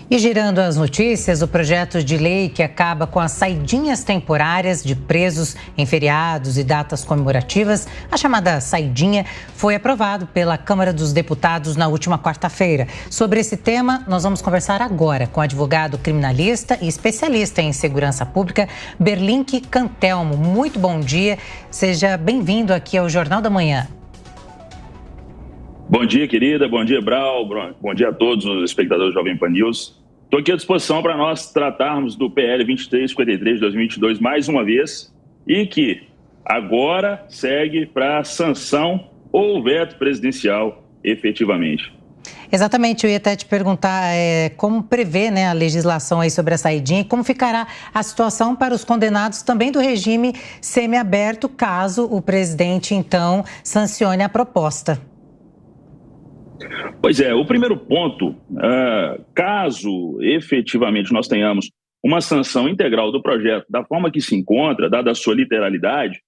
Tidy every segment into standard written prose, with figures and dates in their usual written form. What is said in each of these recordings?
E girando as notícias, o projeto de lei que acaba com as saidinhas temporárias de presos em feriados e datas comemorativas, a chamada saidinha, foi aprovado pela Câmara dos Deputados na última quarta-feira. Sobre esse tema, nós vamos conversar agora com o advogado criminalista e especialista em segurança pública, Berlinque Cantelmo. Muito bom dia, seja bem-vindo aqui ao Jornal da Manhã. Bom dia, querida. Bom dia, Brau. Bom dia a todos os espectadores do Jovem Pan News. Estou aqui à disposição para nós tratarmos do PL 2353 de 2022 mais uma vez e que agora segue para sanção ou veto presidencial efetivamente. Exatamente, eu ia até te perguntar como prevê, a legislação aí sobre a saidinha e como ficará a situação para os condenados também do regime semiaberto, caso o presidente, então, sancione a proposta. Pois é, o primeiro ponto, caso efetivamente nós tenhamos uma sanção integral do projeto da forma que se encontra, dada a sua literalidade,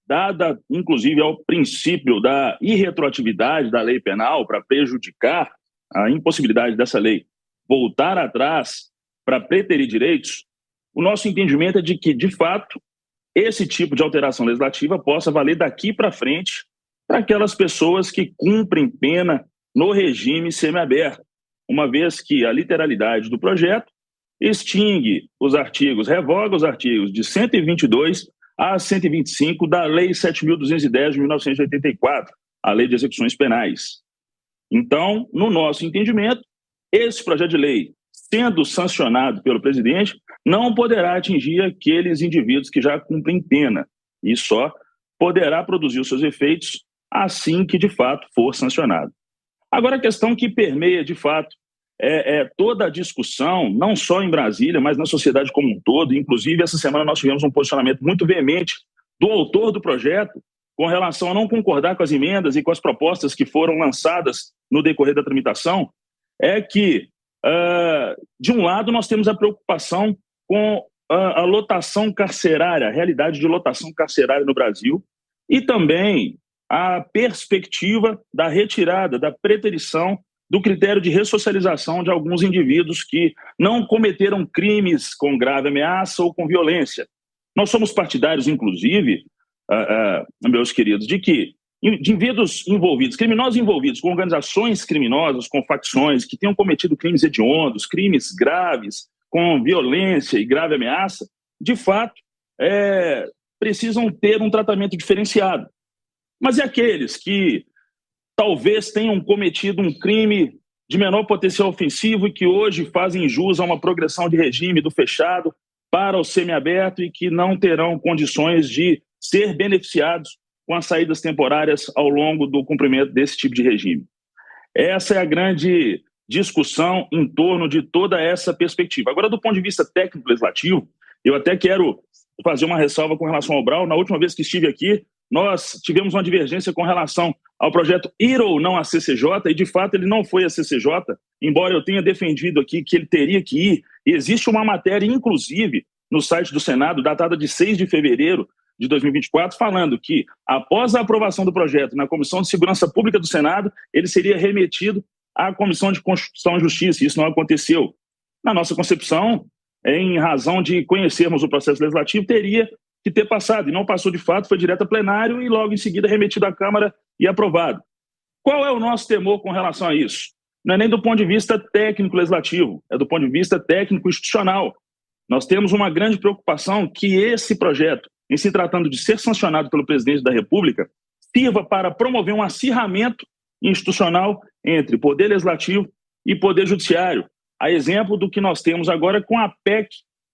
dada inclusive ao princípio da irretroatividade da lei penal para prejudicar a impossibilidade dessa lei voltar atrás para preterir direitos, o nosso entendimento é de que, de fato, esse tipo de alteração legislativa possa valer daqui para frente para aquelas pessoas que cumprem pena no regime semiaberto, uma vez que a literalidade do projeto extingue os artigos, revoga os artigos de 122 a 125 da Lei 7.210 de 1984, a Lei de Execuções Penais. Então, no nosso entendimento, esse projeto de lei, sendo sancionado pelo presidente, não poderá atingir aqueles indivíduos que já cumprem pena e só poderá produzir os seus efeitos assim que, de fato, for sancionado. Agora, a questão que permeia, de fato, toda a discussão, não só em Brasília, mas na sociedade como um todo. Inclusive, essa semana nós tivemos um posicionamento muito veemente do autor do projeto com relação a não concordar com as emendas e com as propostas que foram lançadas no decorrer da tramitação, é que, de um lado, nós temos a preocupação com a lotação carcerária, a realidade de lotação carcerária no Brasil, e também a perspectiva da retirada, da preterição do critério de ressocialização de alguns indivíduos que não cometeram crimes com grave ameaça ou com violência. Nós somos partidários, inclusive, meus queridos, de que indivíduos envolvidos, criminosos envolvidos com organizações criminosas, com facções que tenham cometido crimes hediondos, crimes graves, com violência e grave ameaça, de fato, precisam ter um tratamento diferenciado. Mas e aqueles que talvez tenham cometido um crime de menor potencial ofensivo e que hoje fazem jus a uma progressão de regime do fechado para o semiaberto e que não terão condições de ser beneficiados com as saídas temporárias ao longo do cumprimento desse tipo de regime? Essa é a grande discussão em torno de toda essa perspectiva. Agora, do ponto de vista técnico-legislativo, eu até quero fazer uma ressalva com relação ao Brau. Na última vez que estive aqui, nós tivemos uma divergência com relação ao projeto ir ou não à CCJ, e de fato ele não foi à CCJ, embora eu tenha defendido aqui que ele teria que ir. E existe uma matéria, inclusive, no site do Senado, datada de 6 de fevereiro de 2024, falando que, após a aprovação do projeto na Comissão de Segurança Pública do Senado, ele seria remetido à Comissão de Constituição e Justiça, e isso não aconteceu. Na nossa concepção, em razão de conhecermos o processo legislativo, teria que ter passado, e não passou de fato, foi direto a plenário e logo em seguida remetido à Câmara e aprovado. Qual é o nosso temor com relação a isso? Não é nem do ponto de vista técnico-legislativo, é do ponto de vista técnico-institucional. Nós temos uma grande preocupação que esse projeto, em se tratando de ser sancionado pelo presidente da República, sirva para promover um acirramento institucional entre poder legislativo e poder judiciário, a exemplo do que nós temos agora com a PEC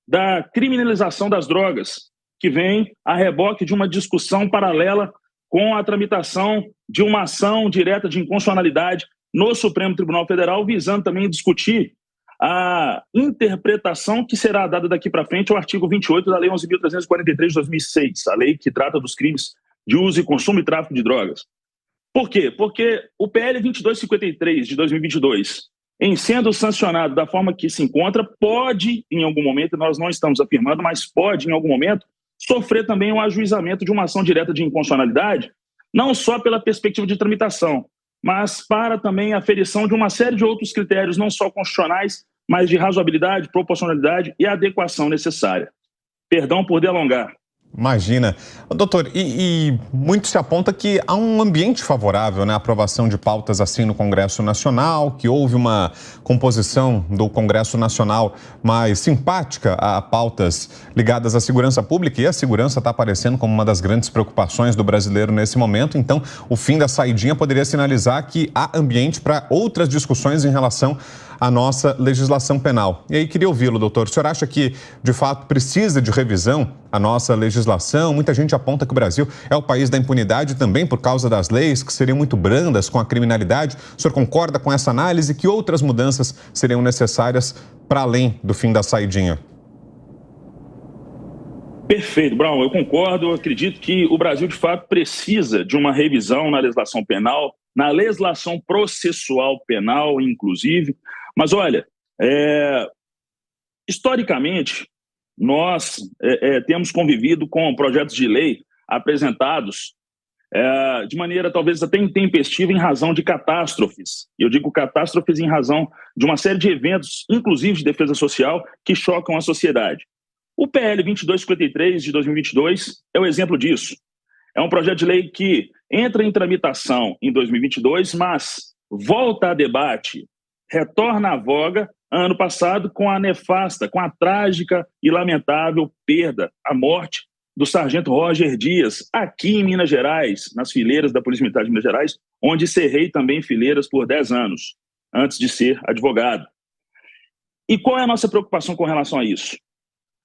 da criminalização das drogas, que vem a reboque de uma discussão paralela com a tramitação de uma ação direta de inconstitucionalidade no Supremo Tribunal Federal, visando também discutir a interpretação que será dada daqui para frente ao artigo 28 da Lei 11.343 de 2006, a lei que trata dos crimes de uso e consumo e tráfico de drogas. Por quê? Porque o PL 2253 de 2022, em sendo sancionado da forma que se encontra, pode, em algum momento, nós não estamos afirmando, mas pode, em algum momento, sofrer também um ajuizamento de uma ação direta de inconstitucionalidade, não só pela perspectiva de tramitação, mas para também a aferição de uma série de outros critérios, não só constitucionais, mas de razoabilidade, proporcionalidade e adequação necessária. Perdão por delongar. Imagina. Doutor, e muito se aponta que há um ambiente favorável, né, à aprovação de pautas assim no Congresso Nacional, que houve uma composição do Congresso Nacional mais simpática a pautas ligadas à segurança pública, e a segurança está aparecendo como uma das grandes preocupações do brasileiro nesse momento. Então, o fim da saidinha poderia sinalizar que há ambiente para outras discussões em relação à nossa legislação penal. E aí, queria ouvi-lo, doutor. O senhor acha que, de fato, precisa de revisão a nossa legislação? Muita gente aponta que o Brasil é o país da impunidade também por causa das leis que seriam muito brandas com a criminalidade. O senhor concorda com essa análise? Que outras mudanças seriam necessárias para além do fim da saidinha? Perfeito, Brown, eu concordo. Eu acredito que o Brasil, de fato, precisa de uma revisão na legislação penal, na legislação processual penal, inclusive. Mas, olha, historicamente, nós temos convivido com projetos de lei apresentados de maneira talvez até intempestiva em razão de catástrofes. Eu digo catástrofes em razão de uma série de eventos, inclusive de defesa social, que chocam a sociedade. O PL 2253 de 2022 é o exemplo disso. É um projeto de lei que entra em tramitação em 2022, mas volta a debate, retorna à voga ano passado com a nefasta, com a trágica e lamentável perda, a morte do sargento Roger Dias, aqui em Minas Gerais, nas fileiras da Polícia Militar de Minas Gerais, onde cerrei também fileiras por 10 anos, antes de ser advogado. E qual é a nossa preocupação com relação a isso?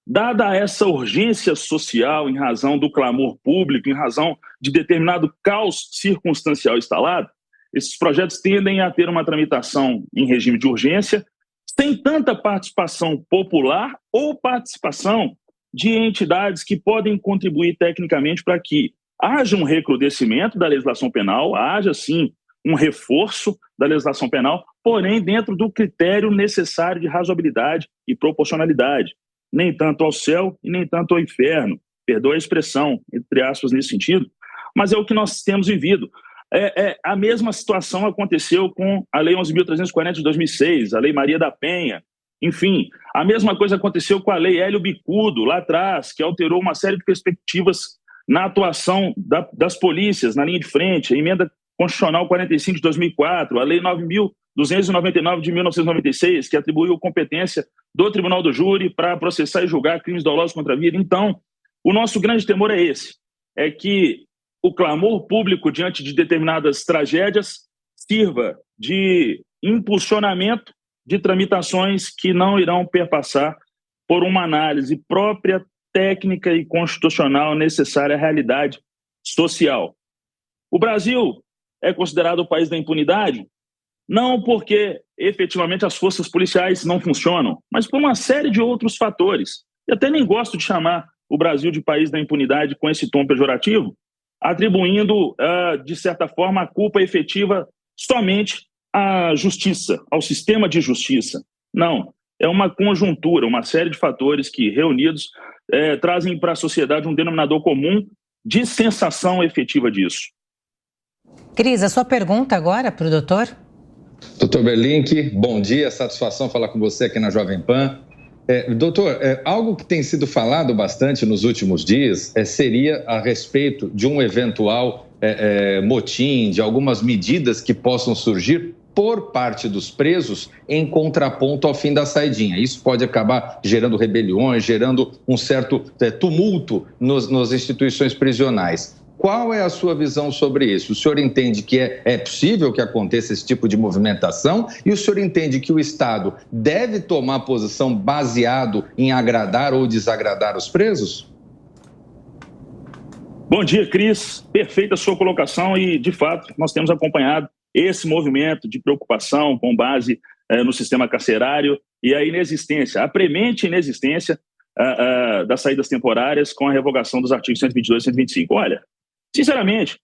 Dada essa urgência social em razão do clamor público, em razão de determinado caos circunstancial instalado, esses projetos tendem a ter uma tramitação em regime de urgência, sem tanta participação popular ou participação de entidades que podem contribuir tecnicamente para que haja um recrudescimento da legislação penal, haja, sim, um reforço da legislação penal, porém dentro do critério necessário de razoabilidade e proporcionalidade. Nem tanto ao céu e nem tanto ao inferno. Perdoa a expressão, entre aspas, nesse sentido, mas é o que nós temos vivido. A mesma situação aconteceu com a Lei 11.340 de 2006, a Lei Maria da Penha, enfim. A mesma coisa aconteceu com a Lei Hélio Bicudo, lá atrás, que alterou uma série de perspectivas na atuação das polícias, na linha de frente, a Emenda Constitucional 45 de 2004, a Lei 9.299 de 1996, que atribuiu competência do Tribunal do Júri para processar e julgar crimes dolosos contra a vida. Então, o nosso grande temor é esse, é que o clamor público diante de determinadas tragédias sirva de impulsionamento de tramitações que não irão perpassar por uma análise própria, técnica e constitucional necessária à realidade social. O Brasil é considerado o país da impunidade, não porque efetivamente as forças policiais não funcionam, mas por uma série de outros fatores. Eu até nem gosto de chamar o Brasil de país da impunidade com esse tom pejorativo, atribuindo, de certa forma, a culpa efetiva somente à justiça, ao sistema de justiça. Não, é uma conjuntura, uma série de fatores que, reunidos, trazem para a sociedade um denominador comum de sensação efetiva disso. Cris, a sua pergunta agora para o doutor? Doutor Berlink, bom dia, satisfação falar com você aqui na Jovem Pan. Doutor, algo que tem sido falado bastante nos últimos dias seria a respeito de um eventual motim, de algumas medidas que possam surgir por parte dos presos em contraponto ao fim da saidinha. Isso pode acabar gerando rebeliões, gerando um certo tumulto nas instituições prisionais. Qual é a sua visão sobre isso? O senhor entende que é possível que aconteça esse tipo de movimentação? E o senhor entende que o Estado deve tomar posição baseado em agradar ou desagradar os presos? Bom dia, Cris. Perfeita a sua colocação e, de fato, nós temos acompanhado esse movimento de preocupação com base no sistema carcerário e a inexistência, a premente inexistência das saídas temporárias com a revogação dos artigos 122 e 125. Olha, sinceramente,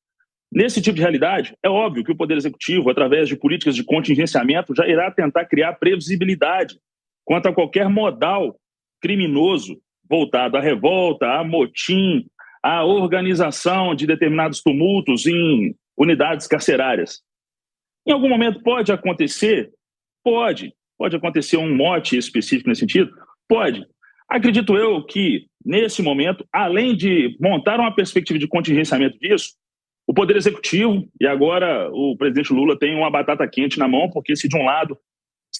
nesse tipo de realidade, é óbvio que o Poder Executivo, através de políticas de contingenciamento, já irá tentar criar previsibilidade quanto a qualquer modal criminoso voltado à revolta, a motim, à organização de determinados tumultos em unidades carcerárias. Em algum momento pode acontecer? Pode acontecer um mote específico nesse sentido? Pode. Acredito eu que, nesse momento, além de montar uma perspectiva de contingenciamento disso, o Poder Executivo, e agora o presidente Lula tem uma batata quente na mão, porque se de um lado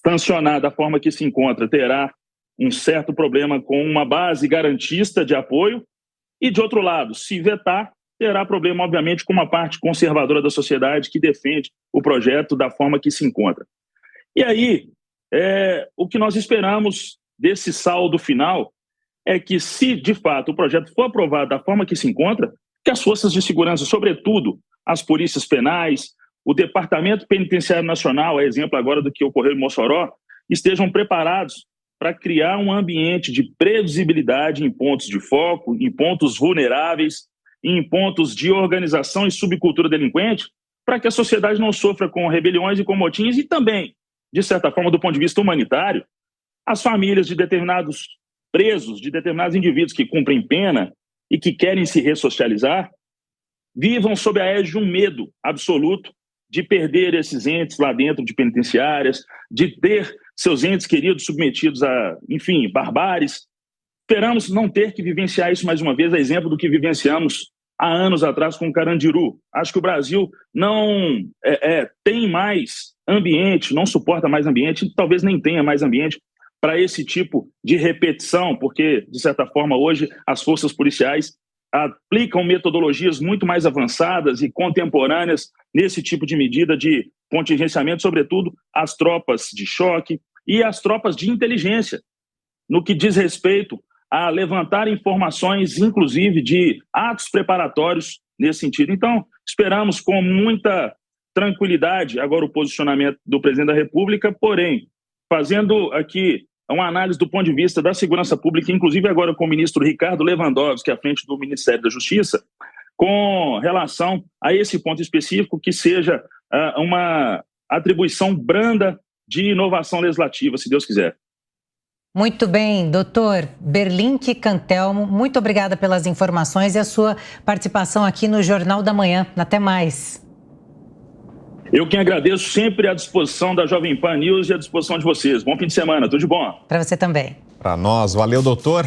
sancionar da forma que se encontra, terá um certo problema com uma base garantista de apoio, e de outro lado, se vetar, terá problema, obviamente, com uma parte conservadora da sociedade que defende o projeto da forma que se encontra. E aí, o que nós esperamos desse saldo final é que, se de fato o projeto for aprovado da forma que se encontra, que as forças de segurança, sobretudo as polícias penais, o Departamento Penitenciário Nacional, a exemplo agora do que ocorreu em Mossoró, estejam preparados para criar um ambiente de previsibilidade em pontos de foco, em pontos vulneráveis, em pontos de organização e subcultura delinquente, para que a sociedade não sofra com rebeliões e com motins e também, de certa forma, do ponto de vista humanitário, as famílias de determinados presos, de determinados indivíduos que cumprem pena e que querem se ressocializar, vivam sob a égide de um medo absoluto de perder esses entes lá dentro de penitenciárias, de ter seus entes queridos submetidos a, enfim, barbáries. Esperamos não ter que vivenciar isso mais uma vez, a exemplo do que vivenciamos há anos atrás com o Carandiru. Acho que o Brasil não tem mais ambiente, não suporta mais ambiente, talvez nem tenha mais ambiente para esse tipo de repetição, porque, de certa forma, hoje as forças policiais aplicam metodologias muito mais avançadas e contemporâneas nesse tipo de medida de contingenciamento, sobretudo as tropas de choque e as tropas de inteligência, no que diz respeito a levantar informações, inclusive, de atos preparatórios nesse sentido. Então, esperamos com muita tranquilidade agora o posicionamento do presidente da República, porém, fazendo aqui uma análise do ponto de vista da segurança pública, inclusive agora com o ministro Ricardo Lewandowski, à frente do Ministério da Justiça, com relação a esse ponto específico, que seja uma atribuição branda de inovação legislativa, se Deus quiser. Muito bem, doutor Berlink Cantelmo, muito obrigada pelas informações e a sua participação aqui no Jornal da Manhã. Até mais. Eu quem agradeço, sempre à disposição da Jovem Pan News e à disposição de vocês. Bom fim de semana, tudo de bom. Para você também. Para nós, valeu, doutor.